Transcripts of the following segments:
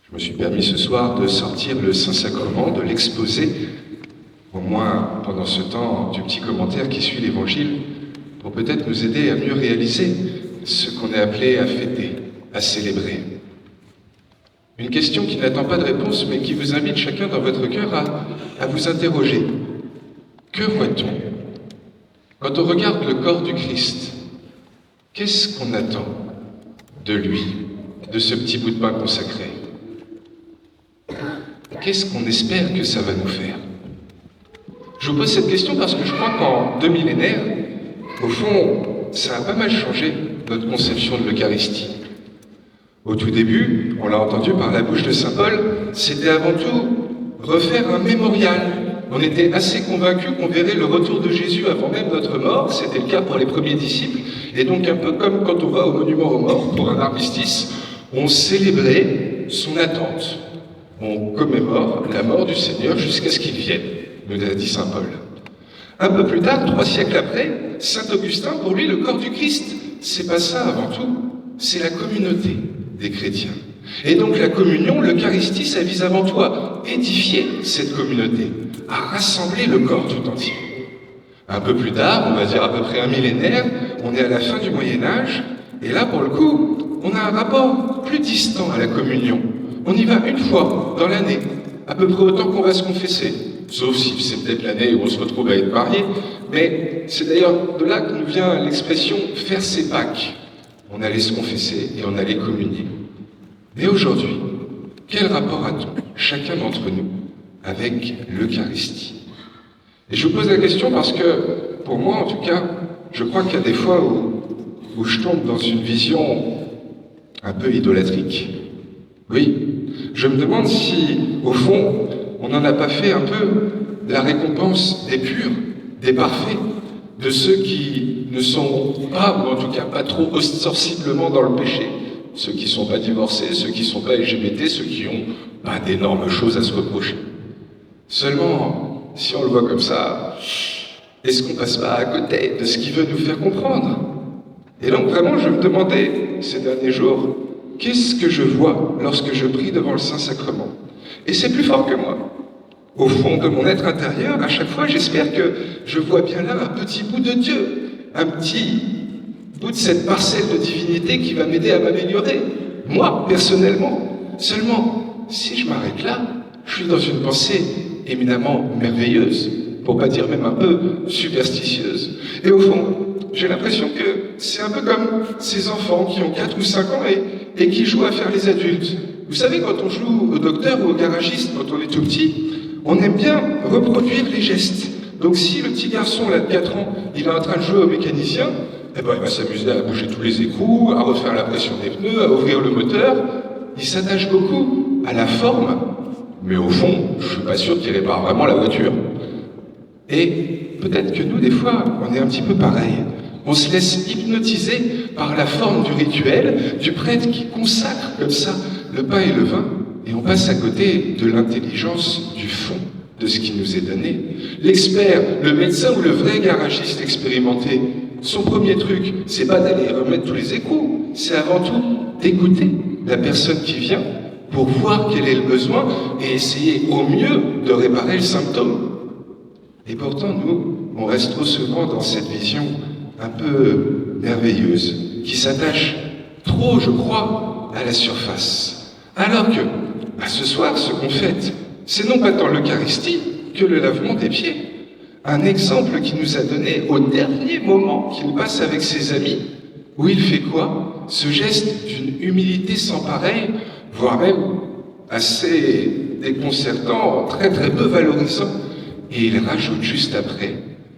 Je me suis permis ce soir de sortir le Saint-Sacrement, de l'exposer, au moins pendant ce temps du petit commentaire qui suit l'Évangile, pour peut-être nous aider à mieux réaliser ce qu'on est appelé à fêter, à célébrer. Une question qui n'attend pas de réponse, mais qui vous invite chacun dans votre cœur à vous interroger. Que voit-on? Quand on regarde le corps du Christ, qu'est-ce qu'on attend de lui, de ce petit bout de pain consacré? Qu'est-ce qu'on espère que ça va nous faire? Je vous pose cette question parce que je crois qu'en 2 millénaires, au fond, ça a pas mal changé notre conception de l'Eucharistie. Au tout début, on l'a entendu par la bouche de saint Paul, c'était avant tout refaire un mémorial. On était assez convaincus qu'on verrait le retour de Jésus avant même notre mort, c'était le cas pour les premiers disciples, et donc un peu comme quand on va au monument aux morts pour un armistice, on célébrait son attente. On commémore la mort du Seigneur jusqu'à ce qu'il vienne, nous a dit saint Paul. Un peu plus tard, 3 siècles après, saint Augustin, pour lui, le corps du Christ, c'est pas ça avant tout, c'est la communauté des chrétiens. Et donc la communion, l'Eucharistie, ça vise avant tout à édifier cette communauté, à rassembler le corps tout entier. Un peu plus tard, on va dire à peu près 1 millénaire, on est à la fin du Moyen-Âge, et là, pour le coup, on a un rapport plus distant à la communion. On y va une fois dans l'année, à peu près autant qu'on va se confesser. Sauf si c'est peut-être l'année où on se retrouve à être marié. Mais c'est d'ailleurs de là que nous vient l'expression « faire ses Pâques ». On allait se confesser et on allait communier. Mais aujourd'hui, quel rapport a-t-on, chacun d'entre nous, avec l'Eucharistie? Et je vous pose la question parce que, pour moi en tout cas, je crois qu'il y a des fois où je tombe dans une vision un peu idolâtrique. Oui, je me demande si, au fond, on n'en a pas fait un peu la récompense des purs, des parfaits, de ceux qui ne sont pas, ou en tout cas pas trop ostensiblement dans le péché, ceux qui ne sont pas divorcés, ceux qui ne sont pas LGBT, ceux qui n'ont pas d'énormes choses à se reprocher. Seulement, si on le voit comme ça, est-ce qu'on ne passe pas à côté de ce qu'il veut nous faire comprendre? Et donc vraiment, je me demandais ces derniers jours, qu'est-ce que je vois lorsque je prie devant le Saint-Sacrement? Et c'est plus fort que moi. Au fond de mon être intérieur, à chaque fois, j'espère que je vois bien là un petit bout de Dieu, un petit bout de cette parcelle de divinité qui va m'aider à m'améliorer, moi, personnellement. Seulement, si je m'arrête là, je suis dans une pensée éminemment merveilleuse, pour pas dire même un peu superstitieuse. Et au fond, j'ai l'impression que c'est un peu comme ces enfants qui ont 4 ou 5 ans et qui jouent à faire les adultes. Vous savez, quand on joue au docteur ou au garagiste, quand on est tout petit, on aime bien reproduire les gestes. Donc si le petit garçon là, de 4 ans, il est en train de jouer au mécanicien, eh ben, il va s'amuser à bouger tous les écrous, à refaire la pression des pneus, à ouvrir le moteur. Il s'attache beaucoup à la forme, mais au fond, je ne suis pas sûr qu'il répare vraiment la voiture. Et peut-être que nous, des fois, on est un petit peu pareil. On se laisse hypnotiser par la forme du rituel, du prêtre qui consacre comme ça le pain et le vin, et on passe à côté de l'intelligence du fond de ce qui nous est donné. L'expert, le médecin ou le vrai garagiste expérimenté, son premier truc, c'est pas d'aller remettre tous les écrous, c'est avant tout d'écouter la personne qui vient pour voir quel est le besoin et essayer au mieux de réparer le symptôme. Et pourtant, nous, on reste trop souvent dans cette vision un peu merveilleuse, qui s'attache trop, je crois, à la surface. Alors que, ce soir, ce qu'on fête, c'est non pas tant l'Eucharistie que le lavement des pieds. Un exemple qu'il nous a donné au dernier moment qu'il passe avec ses amis, où il fait quoi? Ce geste d'une humilité sans pareil, voire même assez déconcertant, très très peu valorisant. Et il rajoute juste après,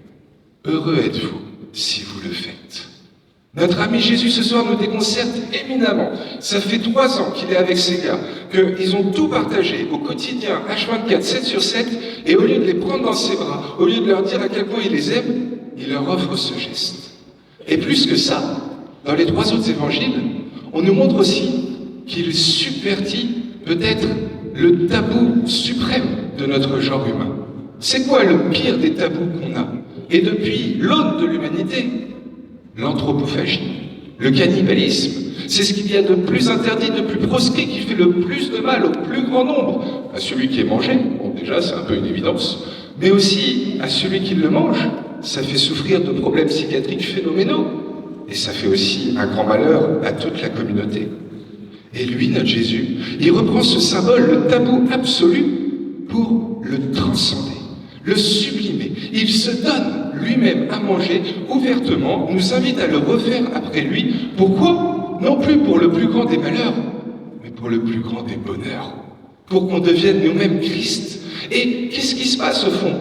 « Heureux êtes-vous si vous le faites. » Notre ami Jésus ce soir nous déconcerte éminemment. Ça fait 3 ans qu'il est avec ces gars, qu'ils ont tout partagé au quotidien, H24, 7 sur 7, et au lieu de les prendre dans ses bras, au lieu de leur dire à quel point il les aime, il leur offre ce geste. Et plus que ça, dans les 3 autres évangiles, on nous montre aussi qu'il subvertit peut-être le tabou suprême de notre genre humain. C'est quoi le pire des tabous qu'on a? Et depuis l'aune de l'humanité, l'anthropophagie, le cannibalisme. C'est ce qu'il y a de plus interdit, de plus proscrit, qui fait le plus de mal au plus grand nombre. À celui qui est mangé, bon déjà c'est un peu une évidence, mais aussi à celui qui le mange, ça fait souffrir de problèmes psychiatriques phénoménaux. Et ça fait aussi un grand malheur à toute la communauté. Et lui, notre Jésus, il reprend ce symbole, le tabou absolu, pour le transcender, le sublimer. Il se donne lui-même à manger ouvertement, nous invite à le refaire après lui. Pourquoi? Non plus pour le plus grand des malheurs, mais pour le plus grand des bonheurs. Pour qu'on devienne nous-mêmes Christ. Et qu'est-ce qui se passe au fond?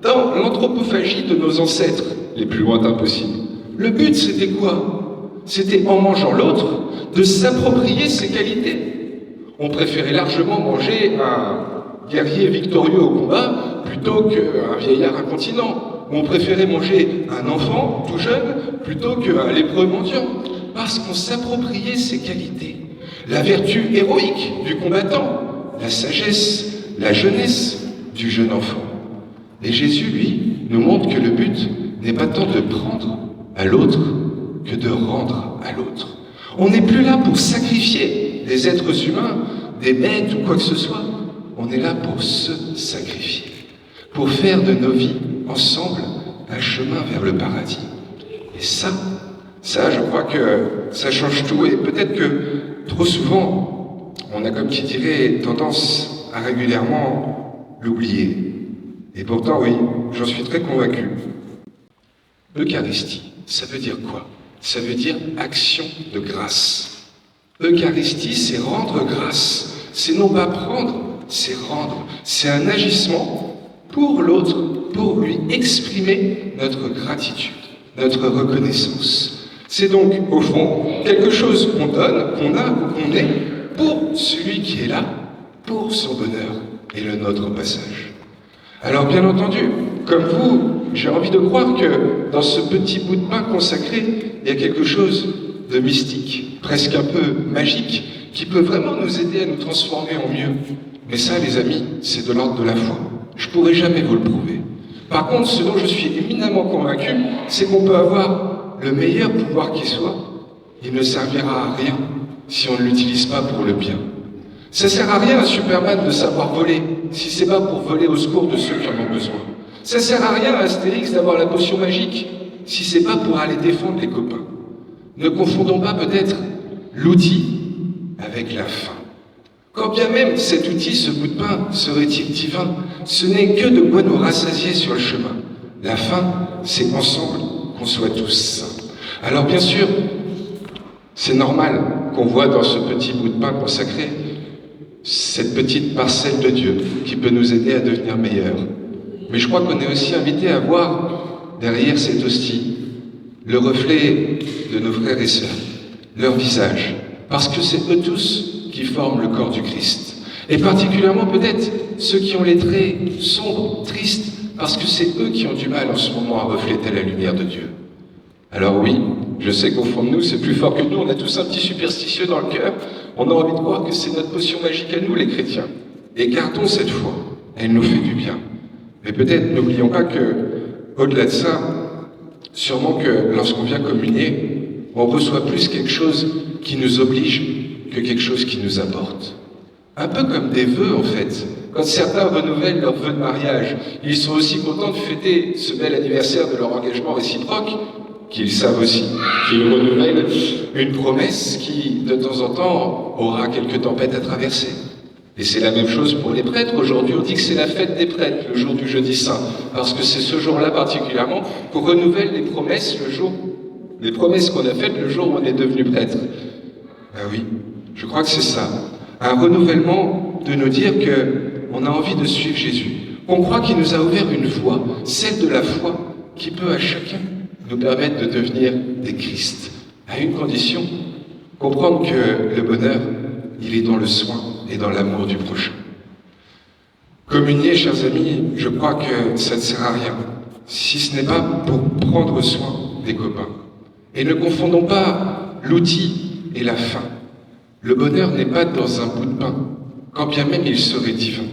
Dans l'anthropophagie de nos ancêtres, les plus lointains possibles, le but c'était quoi? C'était, en mangeant l'autre, de s'approprier ses qualités. On préférait largement manger un guerrier victorieux au combat plutôt qu'un vieillard incontinent. On préférait manger un enfant tout jeune plutôt qu'un lépreux mendiant. Parce qu'on s'appropriait ses qualités. La vertu héroïque du combattant, la sagesse, la jeunesse du jeune enfant. Et Jésus, lui, nous montre que le but n'est pas tant de prendre à l'autre que de rendre à l'autre. On n'est plus là pour sacrifier des êtres humains, des bêtes ou quoi que ce soit. On est là pour se sacrifier, pour faire de nos vies ensemble un chemin vers le paradis. Et ça, je crois que ça change tout. Et peut-être que trop souvent, on a, comme qui dirait, tendance à régulièrement l'oublier. Et pourtant, oui, j'en suis très convaincu. L'Eucharistie, ça veut dire quoi? Ça veut dire action de grâce. Eucharistie, c'est rendre grâce. C'est non pas prendre, c'est rendre. C'est un agissement pour l'autre, pour lui exprimer notre gratitude, notre reconnaissance. C'est donc, au fond, quelque chose qu'on donne, qu'on a ou qu'on est, pour celui qui est là, pour son bonheur et le nôtre au passage. Alors, bien entendu, comme vous, j'ai envie de croire que dans ce petit bout de pain consacré, il y a quelque chose de mystique, presque un peu magique, qui peut vraiment nous aider à nous transformer en mieux. Mais ça, les amis, c'est de l'ordre de la foi. Je ne pourrai jamais vous le prouver. Par contre, ce dont je suis éminemment convaincu, c'est qu'on peut avoir le meilleur pouvoir qui soit. Il ne servira à rien si on ne l'utilise pas pour le bien. Ça ne sert à rien à Superman de savoir voler, si c'est pas pour voler au secours de ceux qui en ont besoin. Ça ne sert à rien à Astérix d'avoir la potion magique, si c'est pas pour aller défendre les copains. Ne confondons pas peut-être l'outil avec la fin. Quand bien même cet outil, ce bout de pain, serait-il divin, ce n'est que de quoi nous rassasier sur le chemin. La fin, c'est ensemble qu'on soit tous saints. Alors bien sûr, c'est normal qu'on voit dans ce petit bout de pain consacré cette petite parcelle de Dieu qui peut nous aider à devenir meilleurs. Mais je crois qu'on est aussi invité à voir derrière cette hostie le reflet de nos frères et sœurs, leur visage, parce que c'est eux tous qui forment le corps du Christ. Et particulièrement peut-être ceux qui ont les traits sombres, tristes, parce que c'est eux qui ont du mal en ce moment à refléter la lumière de Dieu. Alors oui, je sais qu'au fond de nous, c'est plus fort que nous, on a tous un petit superstitieux dans le cœur, on a envie de croire que c'est notre potion magique à nous, les chrétiens. Et gardons cette foi, elle nous fait du bien. Mais peut-être n'oublions pas que, au-delà de ça, sûrement que lorsqu'on vient communier, on reçoit plus quelque chose qui nous oblige que quelque chose qui nous apporte. Un peu comme des vœux, en fait. Quand certains renouvellent leurs vœux de mariage, ils sont aussi contents de fêter ce bel anniversaire de leur engagement réciproque, qu'ils savent aussi qu'ils renouvellent une promesse qui, de temps en temps, aura quelques tempêtes à traverser. Et c'est la même chose pour les prêtres. Aujourd'hui, on dit que c'est la fête des prêtres, le jour du jeudi saint, parce que c'est ce jour-là particulièrement qu'on renouvelle les promesses les promesses qu'on a faites le jour où on est devenu prêtre. Ben oui, je crois que c'est ça. Un renouvellement de nous dire qu'on a envie de suivre Jésus. On croit qu'il nous a ouvert une voie, celle de la foi, qui peut à chacun nous permettre de devenir des Christ, à une condition, comprendre que le bonheur, il est dans le soin et dans l'amour du prochain. Communier, chers amis, je crois que ça ne sert à rien, si ce n'est pas pour prendre soin des copains. Et ne confondons pas l'outil et la fin. Le bonheur n'est pas dans un bout de pain, quand bien même il serait divin.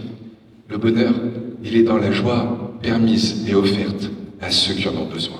Le bonheur, il est dans la joie permise et offerte à ceux qui en ont besoin.